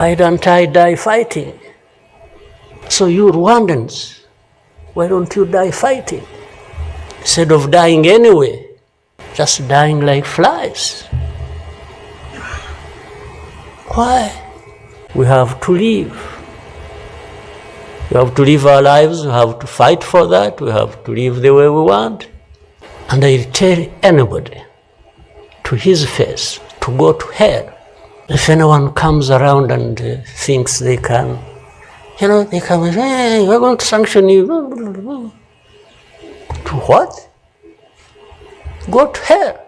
Why don't I die fighting? So you Rwandans, why don't you die fighting? Instead of dying anyway, just dying like flies. Why? We have to live. We have to live our lives, we have to fight for that, we have to live the way we want. And I tell anybody to his face to go to hell. If anyone comes around and thinks they can, they come and say, hey, we're going to sanction you. To what? Go to hell.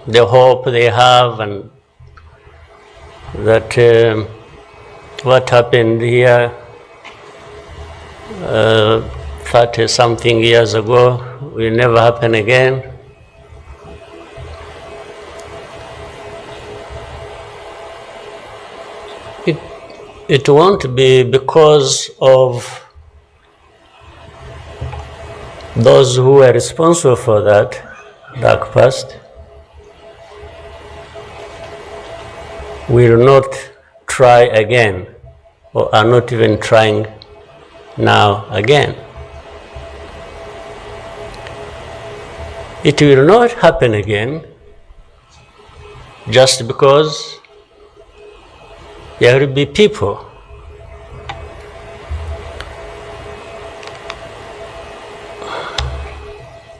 The hope they have, and that what happened here 30-something years ago will never happen again. It won't be because of those who were responsible for that dark past. Will not try again, or are not even trying now again. It will not happen again just because there will be people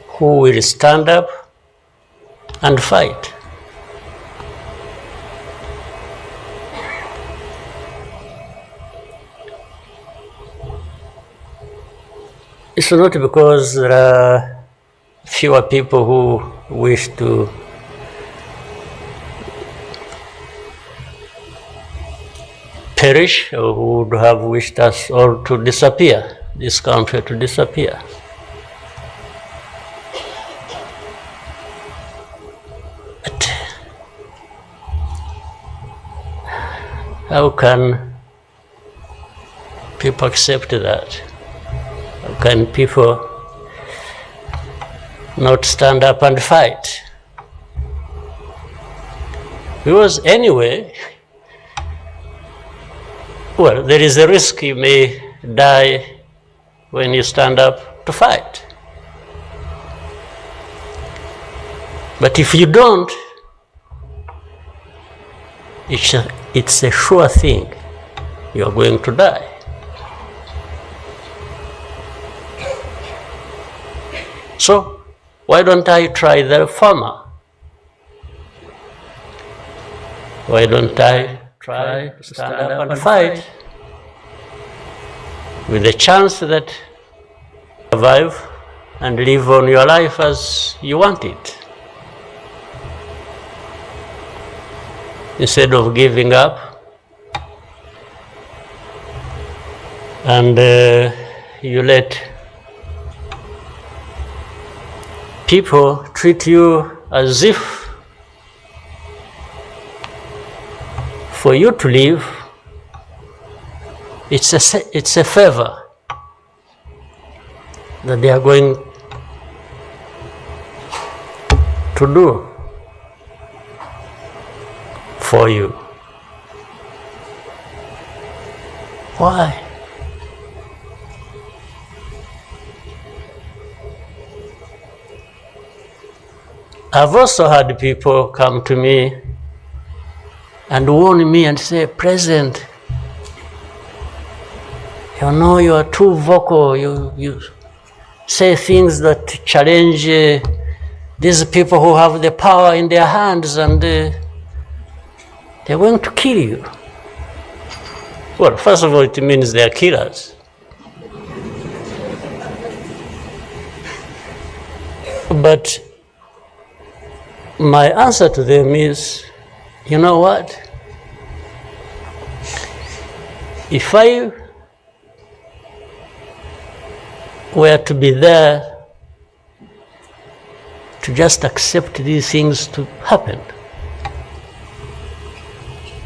who will stand up and fight. It's not because there are fewer people who wish to perish, or who would have wished us all to disappear, this country to disappear. But how can people accept that? How can people not stand up and fight? Because anyway, well, there is a risk you may die when you stand up to fight. But if you don't, it's a sure thing you are going to die. So, why don't I try the former? Why don't I try to stand up and fight with the chance that you survive and live on your life as you want it, instead of giving up and you let people treat you as if for you to live, it's a favor that they are going to do for you. Why? I've also had people come to me and warn me and say, President, you are too vocal, you say things that challenge these people who have the power in their hands, and they're going to kill you. Well, first of all, it means they're killers. But my answer to them is, you know what? If I were to be there to just accept these things to happen,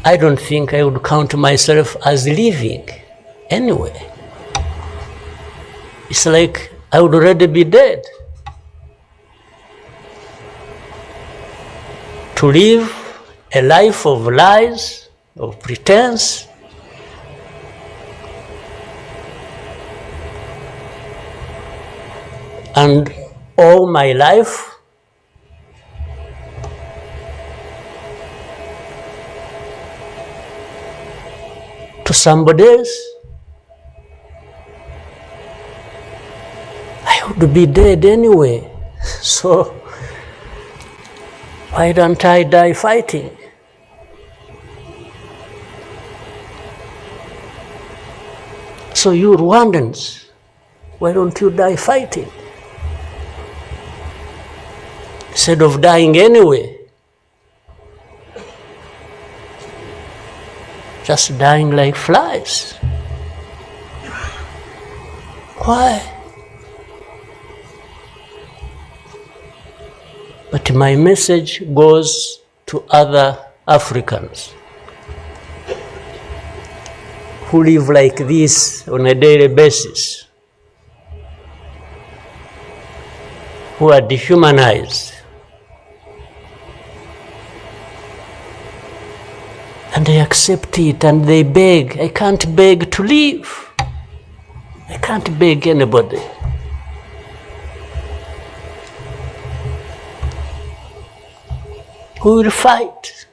I don't think I would count myself as living anyway. It's like I would already be dead. To live a life of lies, of pretense, and all my life to somebody else, I would be dead anyway. So why don't I die fighting? So you Rwandans, why don't you die fighting? Instead of dying anyway, just dying like flies. Why? But my message goes to other Africans who live like this on a daily basis, who are dehumanized. And they accept it and they beg. I can't beg to live. I can't beg anybody. Who will fight?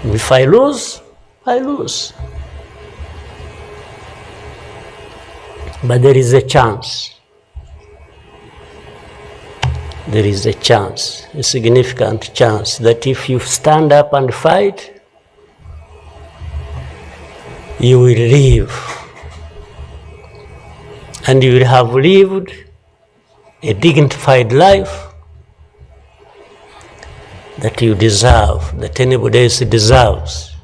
If I lose, I lose. But there is a chance. There is a chance, a significant chance, that if you stand up and fight, you will live. And you will have lived a dignified life that you deserve, that anybody else deserves.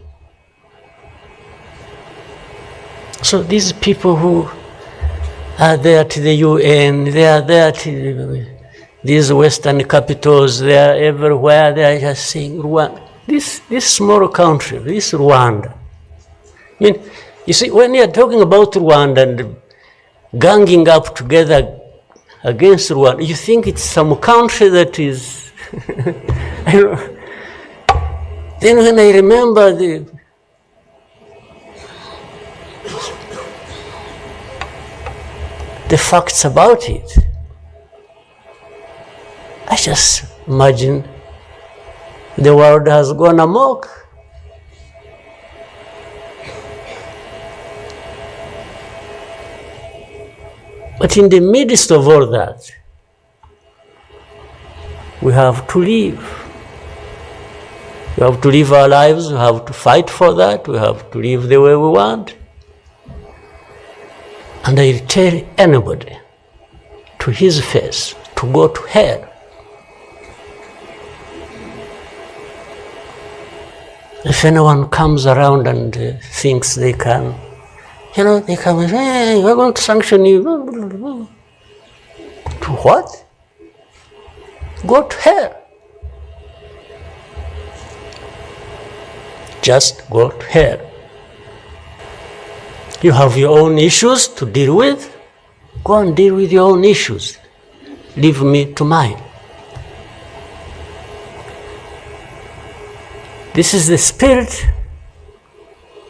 So these people who are there to the UN, they are there to these Western capitals, they are everywhere, they are just saying, Rwanda, this small country, this Rwanda. I mean, you see, when you are talking about Rwanda and ganging up together against Rwanda, you think it's some country that is, I don't know. Then when I remember the facts about it, I just imagine the world has gone amok. But in the midst of all that, we have to live. We have to live our lives, we have to fight for that, we have to live the way we want. And I tell anybody to his face to go to hell. If anyone comes around and thinks they can, they come and say, hey, we're going to sanction you. To what? Go to hell. Just go to hell. You have your own issues to deal with. Go and deal with your own issues. Leave me to mine. This is the spirit,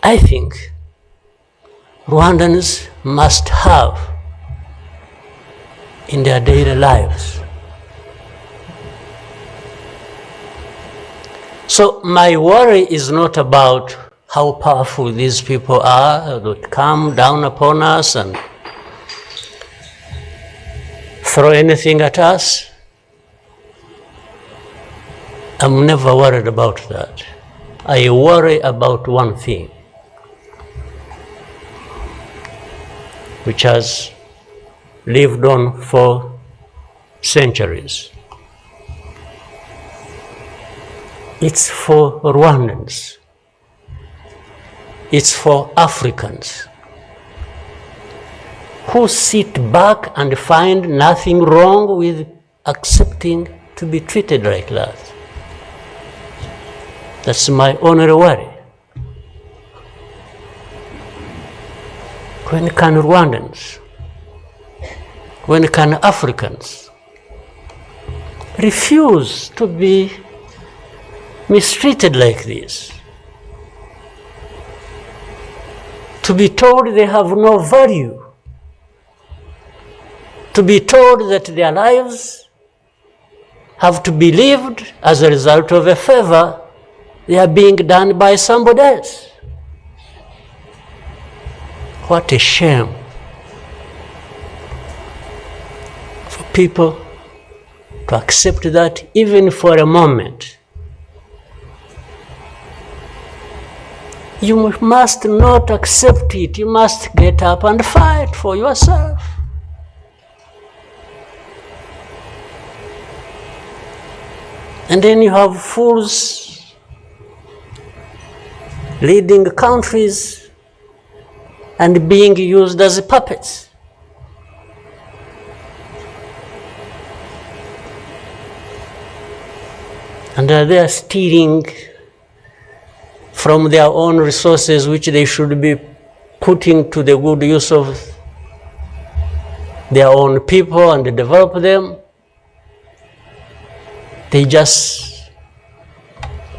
I think, Rwandans must have in their daily lives. So my worry is not about how powerful these people are that come down upon us and throw anything at us. I'm never worried about that. I worry about one thing, which has lived on for centuries. It's for Rwandans. It's for Africans who sit back and find nothing wrong with accepting to be treated like that. That's my only worry. When can Rwandans, when can Africans refuse to be mistreated like this, to be told they have no value, to be told that their lives have to be lived as a result of a favor they are being done by somebody else. What a shame for people to accept that even for a moment. You must not accept it. You must get up and fight for yourself. And then you have fools leading countries and being used as puppets. And they are stealing from their own resources, which they should be putting to the good use of their own people and develop them. They just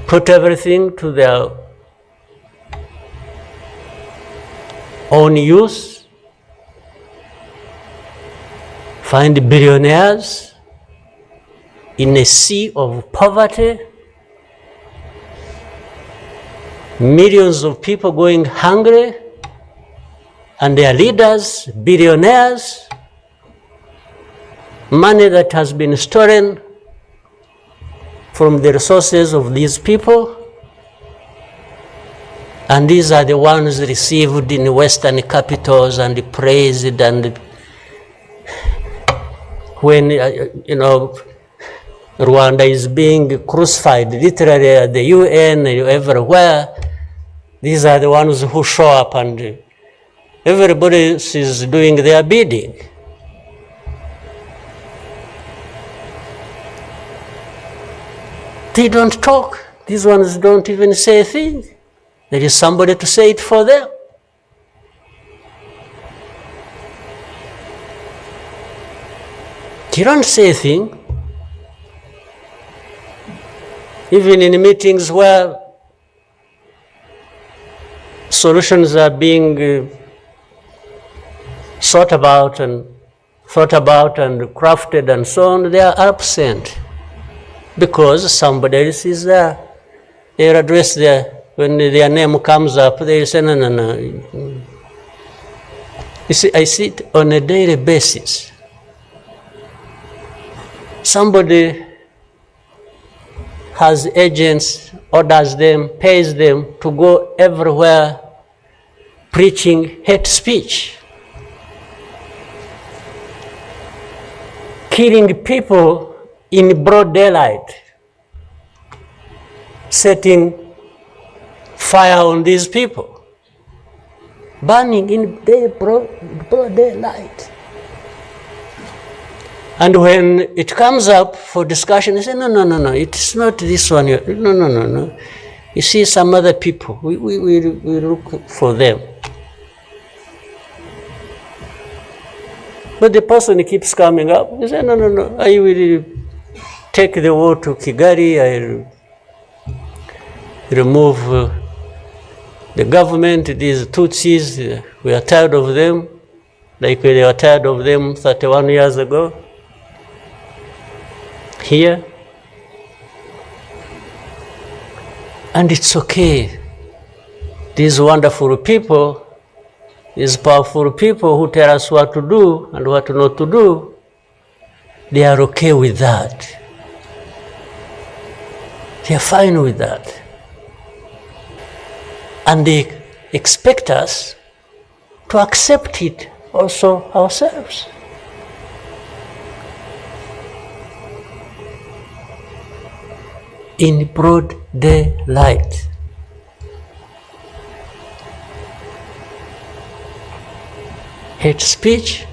put everything to their own use, find billionaires in a sea of poverty, millions of people going hungry, and their leaders, billionaires, money that has been stolen from the resources of these people, and these are the ones received in Western capitals and praised, and when, Rwanda is being crucified literally at the UN, everywhere, these are the ones who show up and everybody is doing their bidding. They don't talk. These ones don't even say a thing. There is somebody to say it for them. They don't say a thing. Even in meetings where solutions are being thought about and crafted and so on, they are absent because somebody else is there. They are addressed there. When their name comes up, they say, no. You see, I see it on a daily basis. Somebody has agents, orders them, pays them to go everywhere preaching hate speech, killing people in broad daylight, setting fire on these people, burning in broad daylight. And when it comes up for discussion, they say, no, it's not this one. No. You see some other people, we look for them. But the person keeps coming up, he says, no, I will take the war to Kigali, I remove the government, these Tutsis, we are tired of them, like we were tired of them 31 years ago. Here, and it's okay. These wonderful people, these powerful people who tell us what to do and what not to do, they are okay with that. They are fine with that. And they expect us to accept it also ourselves. In broad daylight. Hate speech,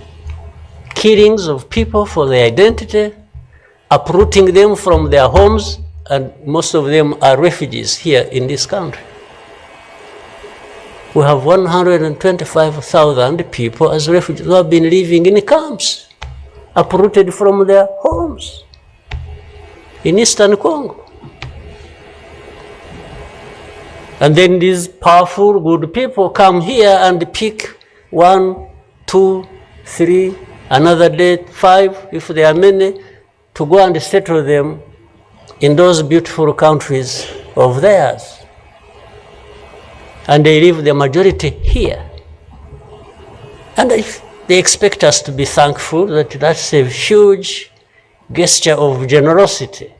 killings of people for their identity, uprooting them from their homes, and most of them are refugees here in this country. We have 125,000 people as refugees who have been living in camps, uprooted from their homes. in Eastern Congo. And then these powerful, good people come here and pick 1, 2, 3, another day 5, if there are many, to go and settle them in those beautiful countries of theirs. And they leave the majority here. And if they expect us to be thankful, that's a huge gesture of generosity.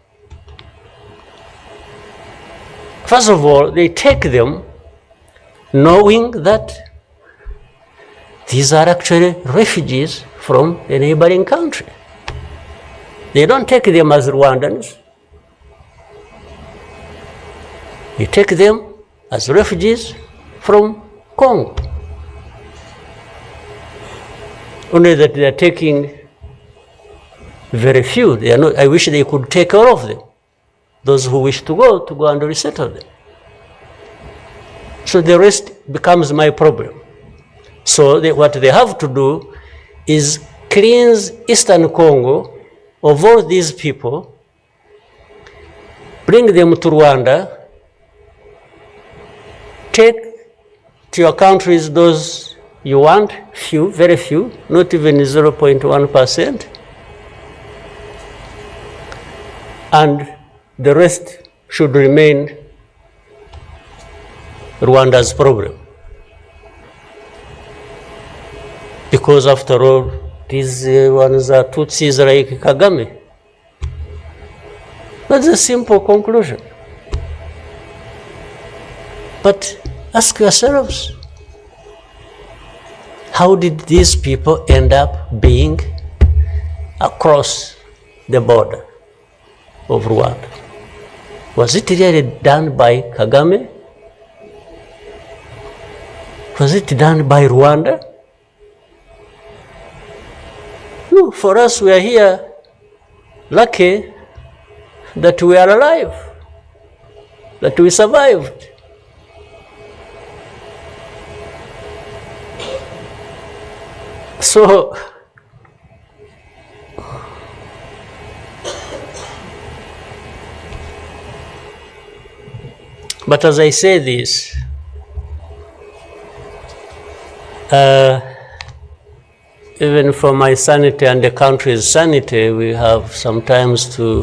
First of all, they take them knowing that these are actually refugees from a neighboring country. They don't take them as Rwandans. They take them as refugees from Congo. Only that they are taking very few. They are not, I wish they could take all of them. Those who wish to go and resettle them. So the rest becomes my problem. So what they have to do is cleanse Eastern Congo of all these people, bring them to Rwanda, take to your countries those you want, few, very few, not even 0.1%, and the rest should remain Rwanda's problem. Because after all, these ones are Tutsis like Kagame. That's a simple conclusion. But ask yourselves, how did these people end up being across the border of Rwanda? Was it really done by Kagame? Was it done by Rwanda? No, for us, we are here lucky that we are alive, that we survived. So, but as I say this, even for my sanity and the country's sanity, we have sometimes to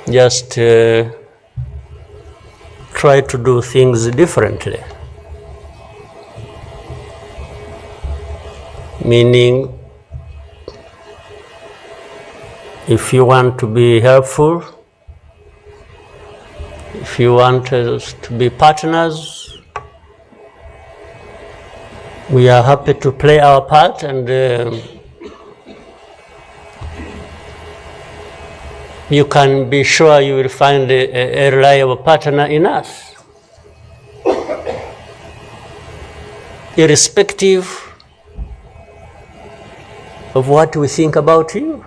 just try to do things differently. Meaning, if you want to be helpful, if you want us to be partners, we are happy to play our part, and you can be sure you will find a reliable partner in us, irrespective of what we think about you.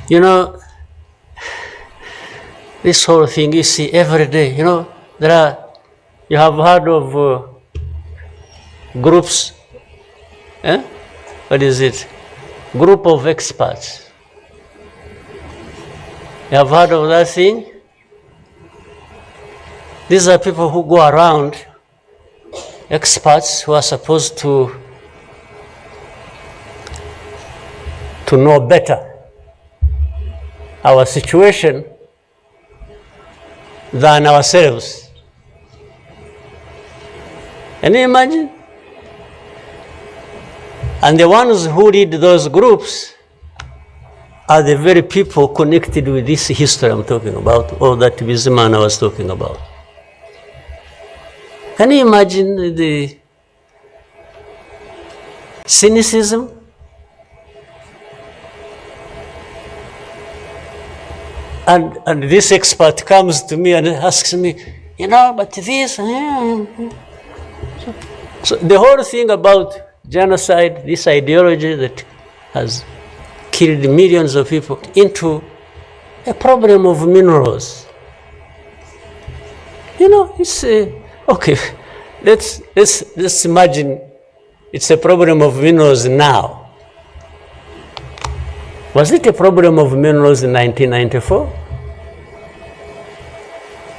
You know, this whole thing you see every day, you know, you have heard of groups, what is it? Group of experts. You have heard of that thing? These are people who go around, experts who are supposed to know better our situation than ourselves. Can you imagine? And the ones who lead those groups are the very people connected with this history I'm talking about, or that Bizimana I was talking about. Can you imagine the cynicism? And this expert comes to me and asks me, you know, but this. So the whole thing about genocide, this ideology that has killed millions of people, into a problem of minerals. You know, it's okay. Let's imagine it's a problem of minerals now. Was it a problem of minerals in 1994?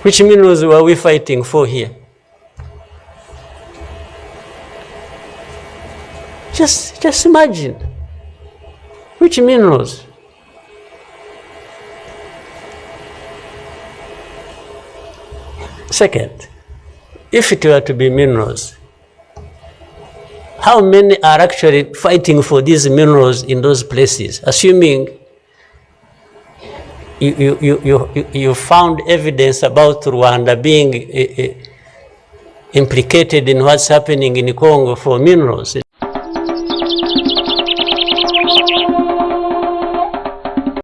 Which minerals were we fighting for here? Just imagine. Which minerals? Second, if it were to be minerals, how many are actually fighting for these minerals in those places, assuming you found evidence about Rwanda being implicated in what's happening in Congo for minerals?